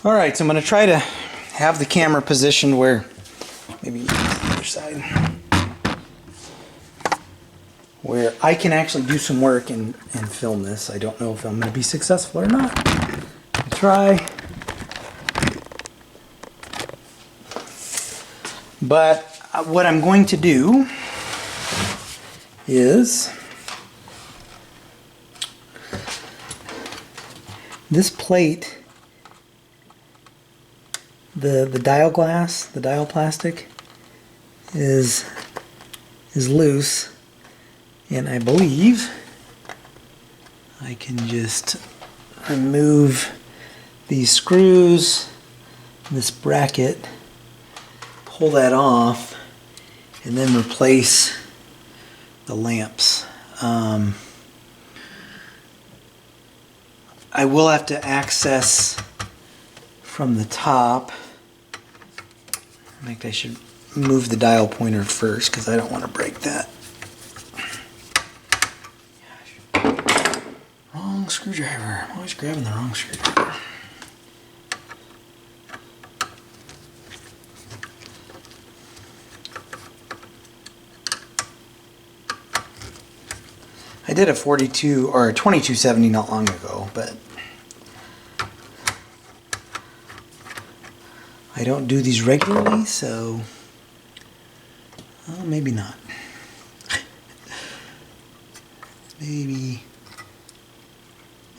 Alright, so I'm going to try to have the camera positioned where, maybe the other side, where I can actually do some work and film this. I don't know if I'm going to be successful or not. I'll try. But what I'm going to do is this plate, the dial glass, the dial plastic is loose, and I believe I can just remove these screws, this bracket, pull that off, and then replace the lamps. I will have to access from the top. I think I should move the dial pointer first because I don't want to break that. Wrong screwdriver. I'm always grabbing the wrong screwdriver. I did a 42 or a 2270 not long ago, but I don't do these regularly, so well, maybe not. Maybe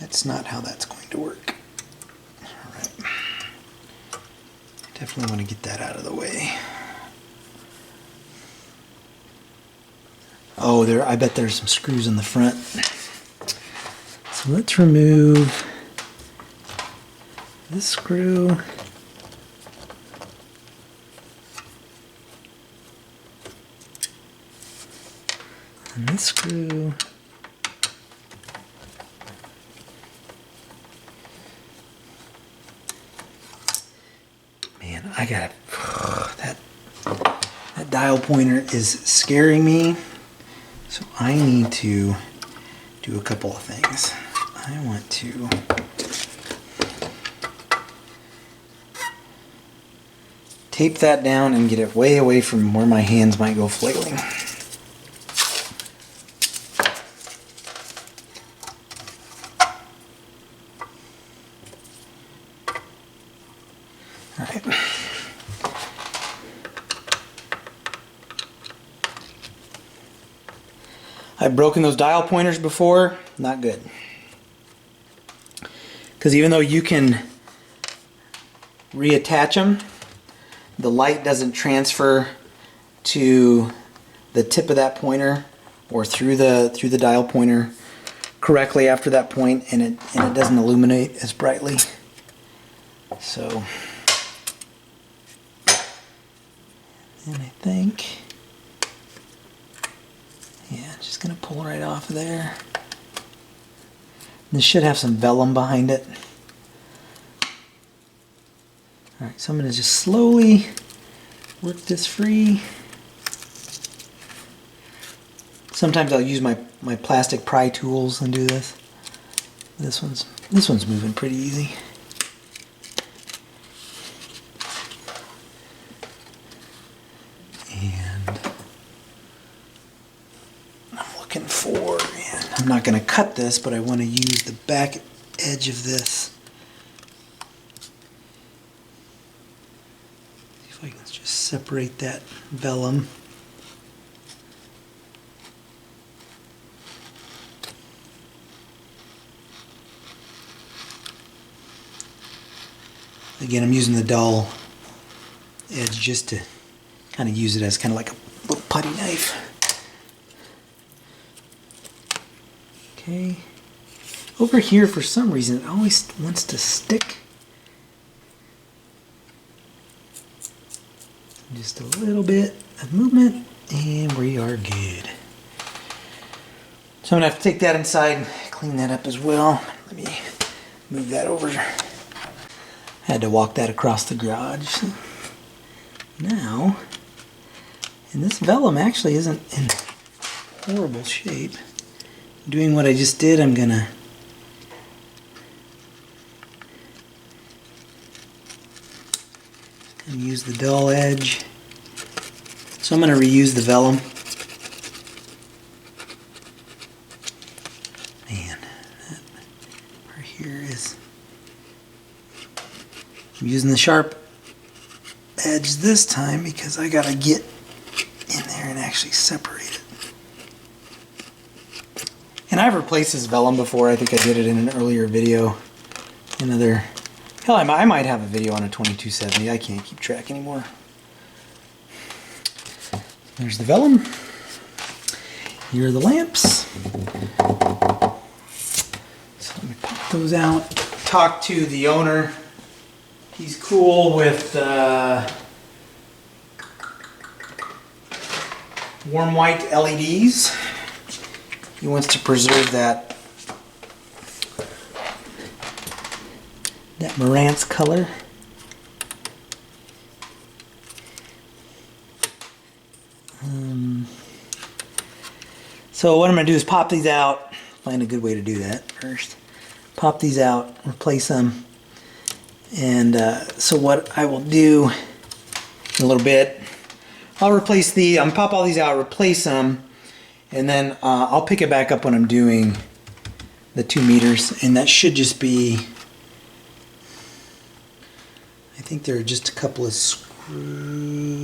that's not how that's going to work. Alright. Definitely want to get that out of the way. Oh, I bet there's some screws in the front. So let's remove this screw. And this screw. Man, I gotta, that dial pointer is scaring me. So I need to do a couple of things. I want to tape that down and get it way away from where my hands might go flailing. All right. I've broken those dial pointers before, not good. Because even though you can reattach them, the light doesn't transfer to the tip of that pointer or through the dial pointer correctly after that point, and it doesn't illuminate as brightly. So, and I think, yeah, just gonna pull right off of there. This should have some vellum behind it. Alright, so I'm gonna just slowly work this free. Sometimes I'll use my plastic pry tools and do this. This one's moving pretty easy. I'm not going to cut this, but I want to use the back edge of this. See if I can just separate that vellum. Again, I'm using the dull edge just to kind of use it as kind of like a little putty knife. Okay, over here for some reason it always wants to stick. Just a little bit of movement and we are good. So I'm going to have to take that inside, clean that up as well. Let me move that over. I had to walk that across the garage. Now, and this vellum actually isn't in horrible shape. Doing what I just did, I'm gonna and use the dull edge. So I'm going to reuse the vellum. Man, that part here is... I'm using the sharp edge this time because I got to get in there and actually separate it. And I've replaced this vellum before. I think I did it in an earlier video. Hell, I might have a video on a 2270. I can't keep track anymore. There's the vellum. Here are the lamps. So let me pop those out. Talk to the owner. He's cool with warm white LEDs. He wants to preserve that Marantz color. So what I'm going to do is pop these out. Find a good way to do that first. Pop these out, replace them. And so what I will do in a little bit, I'll pop all these out, replace them, and then I'll pick it back up when I'm doing the 2 meters, and that should just be, I think there are just a couple of screws.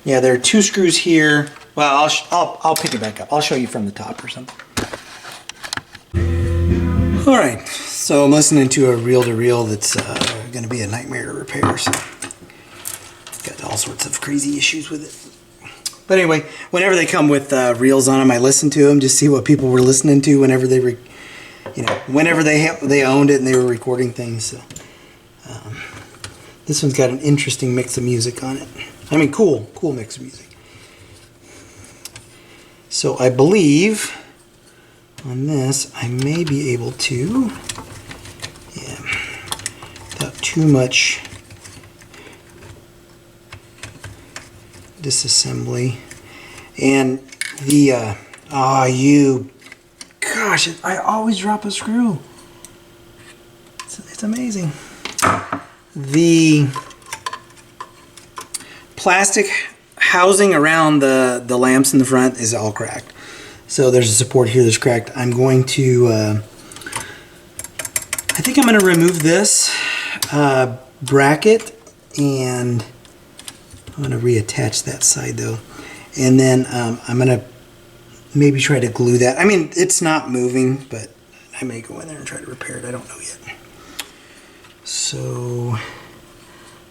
Yeah, there are 2 screws here. Well, I'll pick it back up. I'll show you from the top or something. All right, so I'm listening to a reel-to-reel that's going to be a nightmare to repair. So got all sorts of crazy issues with it. But anyway, whenever they come with reels on them, I listen to them, just see what people were listening to whenever they whenever they owned it and they were recording things. So this one's got an interesting mix of music on it. I mean, cool mix of music. So I believe on this I may be able to, without too much disassembly. And the gosh, I always drop a screw. It's amazing. The plastic housing around the lamps in the front is all cracked. So there's a support here that's cracked. I'm going to I think I'm going to remove this bracket, and I'm going to reattach that side though, and then I'm going to maybe try to glue that. I mean, it's not moving, but I may go in there and try to repair it. I don't know yet. So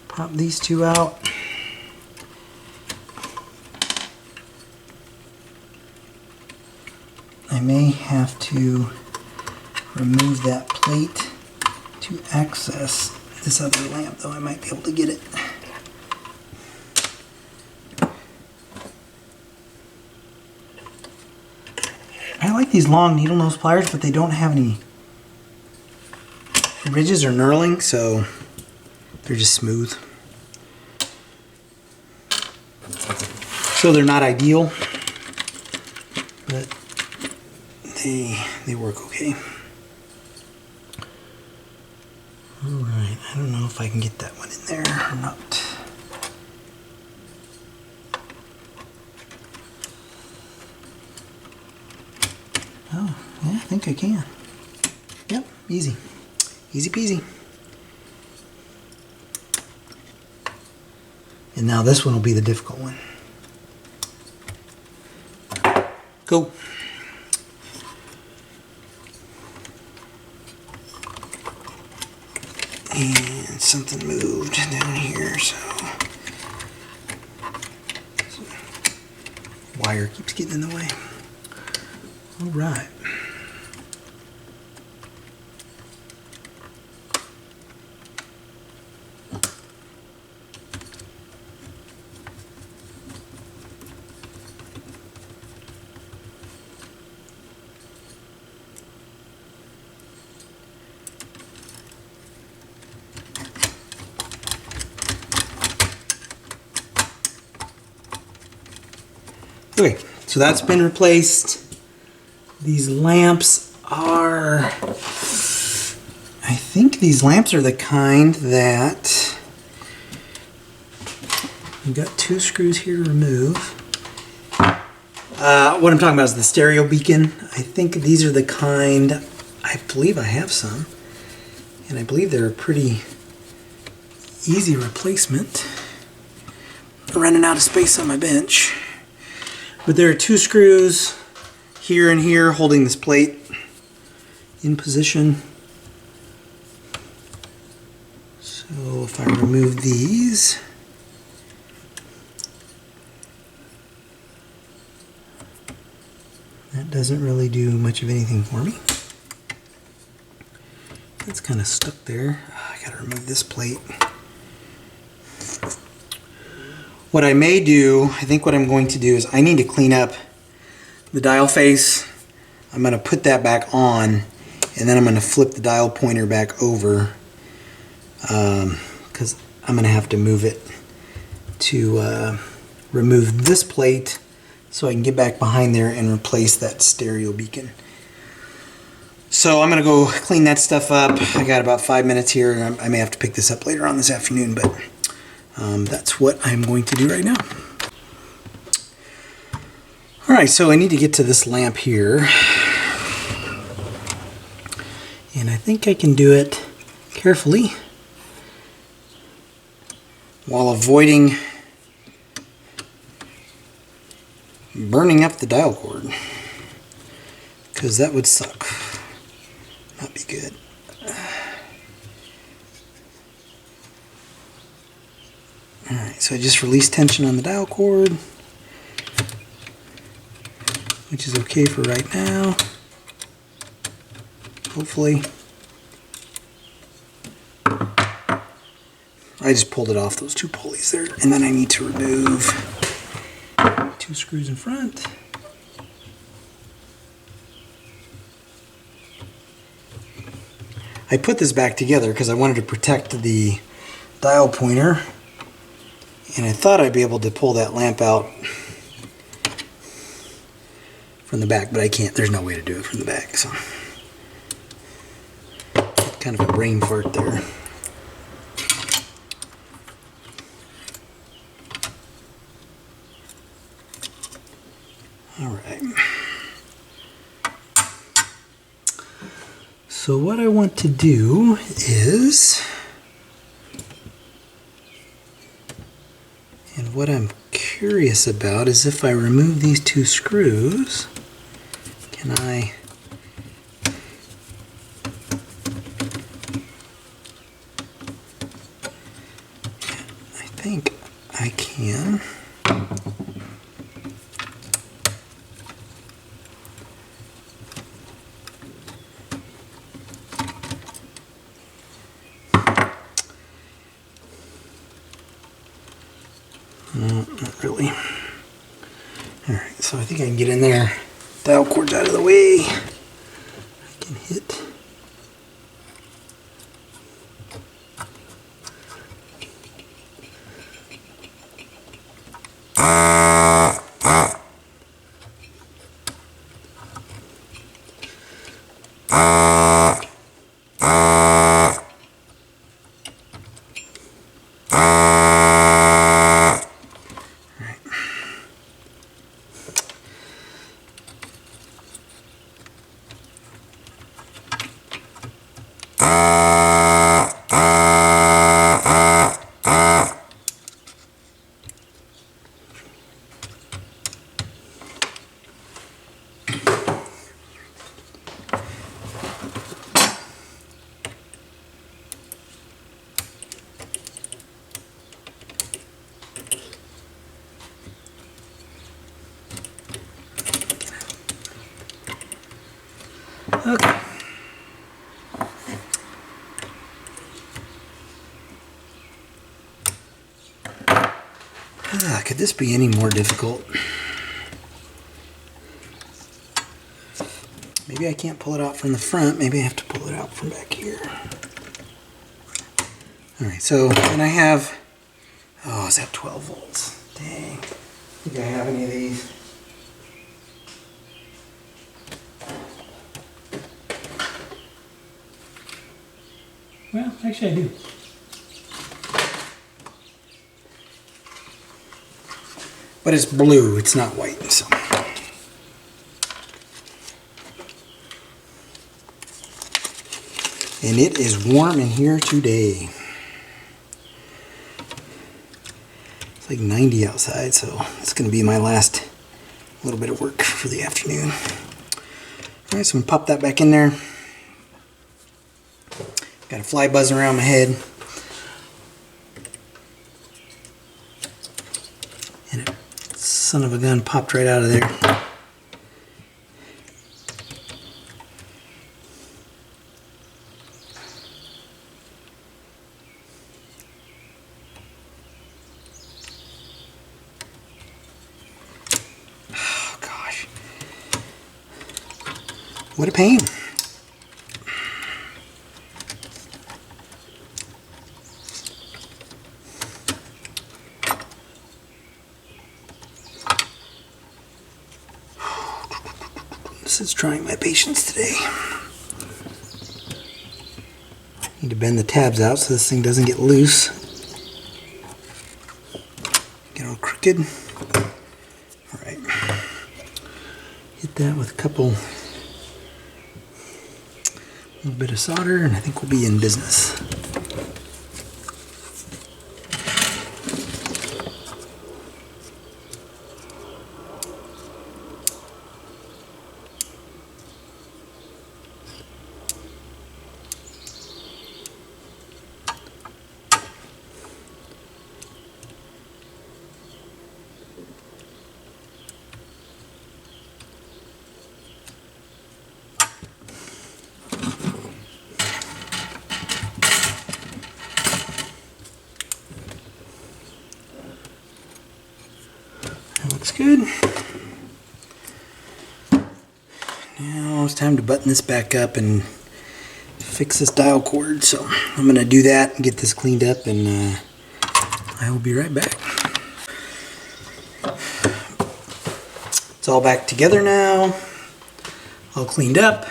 pop these 2 out. I may have to remove that plate to access this other lamp, though I might be able to get it. I like these long needle nose pliers, but they don't have any ridges or knurling, so they're just smooth. So they're not ideal, but they work okay. Alright, I don't know if I can get that one in there or not. Oh, yeah, I think I can. Yep, easy. Easy peasy. And now this one will be the difficult one. Go. And something moved down here, so wire keeps getting in the way. All right. Okay, so that's been replaced. These lamps are, I think these lamps are the kind that We've got 2 screws here to remove. What I'm talking about is the stereo beacon. I think these are the kind, I believe I have some, and I believe they're a pretty easy replacement. I'm running out of space on my bench. But there are 2 screws here and here holding this plate in position. So if I remove these, that doesn't really do much of anything for me. That's kind of stuck there. I gotta remove this plate. What I may do, I think what I'm going to do is I need to clean up the dial face. I'm going to put that back on, and then I'm going to flip the dial pointer back over because I'm going to have to move it to remove this plate so I can get back behind there and replace that stereo beacon. So I'm going to go clean that stuff up. I got about 5 minutes here. I may have to pick this up later on this afternoon, but that's what I'm going to do right now. Alright, so I need to get to this lamp here. And I think I can do it carefully while avoiding burning up the dial cord, because that would suck. Not be good. Alright, so I just released tension on the dial cord, which is okay for right now, hopefully. I just pulled it off those 2 pulleys there, and then I need to remove 2 screws in front. I put this back together because I wanted to protect the dial pointer, and I thought I'd be able to pull that lamp out from the back, but I can't. There's no way to do it from the back, so kind of a brain fart there. All right. So what I want to do is, and what I'm curious about is if I remove these 2 screws, can I think I can. No, not really. Alright, so I think I can get in there. Dial cord's out of the way. I can hit. Okay. Could this be any more difficult? Maybe I can't pull it out from the front. Maybe I have to pull it out from back here. Alright, so then I have, oh, is that 12 volts? Dang. Think I have any of these? Well, actually I do. but it's blue, it's not white. So. And it is warm in here today. It's like 90 outside, so it's going to be my last little bit of work for the afternoon. Alright, so I'm going to pop that back in there. Got a fly buzzing around my head. And it, son of a gun, popped right out of there. Oh gosh. What a pain. This is trying my patience today. Need to bend the tabs out so this thing doesn't get loose. Get all crooked. Alright. Hit that with a little bit of solder, and I think we'll be in business. Looks good. Now it's time to button this back up and fix this dial cord. So I'm going to do that and get this cleaned up, and I will be right back. It's all back together now. All cleaned up.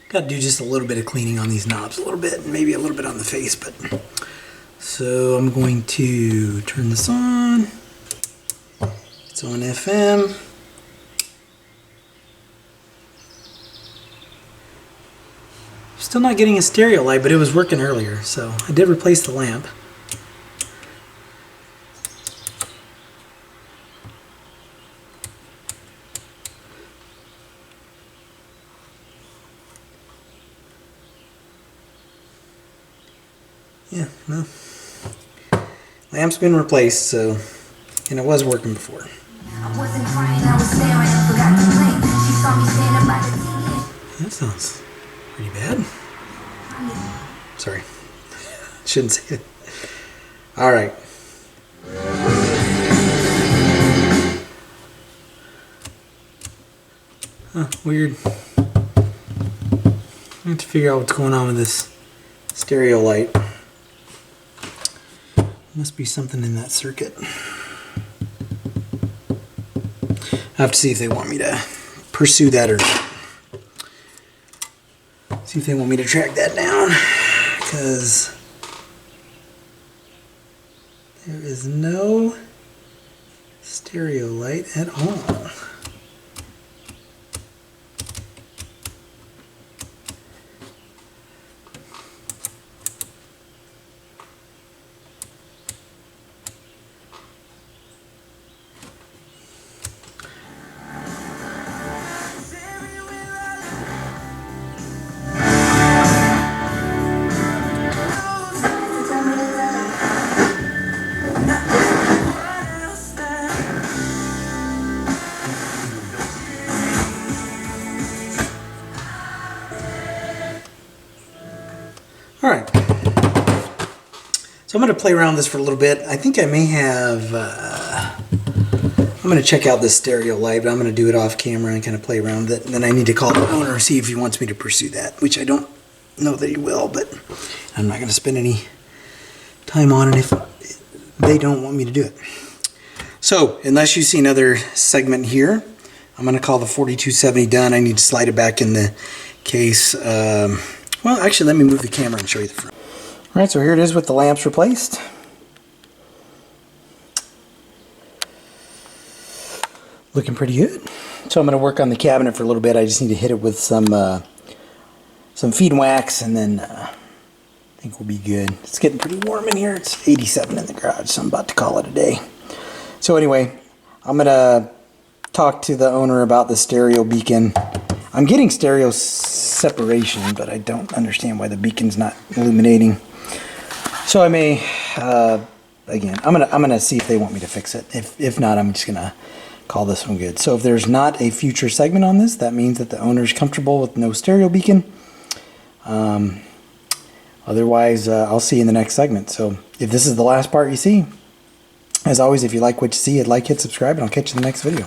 Got to do just a little bit of cleaning on these knobs, a little bit, and maybe a little bit on the face. But so I'm going to turn this on. It's on FM. Still not getting a stereo light, but it was working earlier, so I did replace the lamp. Yeah, no. Lamp's been replaced, so, and it was working before. I wasn't crying, I was staring and forgot to blink. She saw me standing by the TV. That sounds pretty bad. Sorry. Shouldn't say it. Alright. Huh, weird. I have to figure out what's going on with this stereo light. Must be something in that circuit. I have to see if they want me to pursue that or see if they want me to track that down, because there is no stereo light at all. Alright, so I'm going to play around with this for a little bit. I think I may have, I'm going to check out this stereo light, but I'm going to do it off camera and kind of play around with it. And then I need to call the owner and see if he wants me to pursue that, which I don't know that he will, but I'm not going to spend any time on it if they don't want me to do it. So, unless you see another segment here, I'm going to call the 4270 done. I need to slide it back in the case. Well, actually, let me move the camera and show you the front. Alright, so here it is with the lamps replaced. looking pretty good. So I'm going to work on the cabinet for a little bit. I just need to hit it with some feed wax, and then I think we'll be good. It's getting pretty warm in here. It's 87 in the garage, so I'm about to call it a day. So anyway, I'm going to talk to the owner about the stereo beacon. I'm getting stereo separation, but I don't understand why the beacon's not illuminating. So I may, again, I'm gonna see if they want me to fix it. If not, I'm just gonna call this one good. So if there's not a future segment on this, that means that the owner's comfortable with no stereo beacon. Otherwise, I'll see you in the next segment. So if this is the last part you see, as always, if you like what you see, hit like, hit subscribe, and I'll catch you in the next video.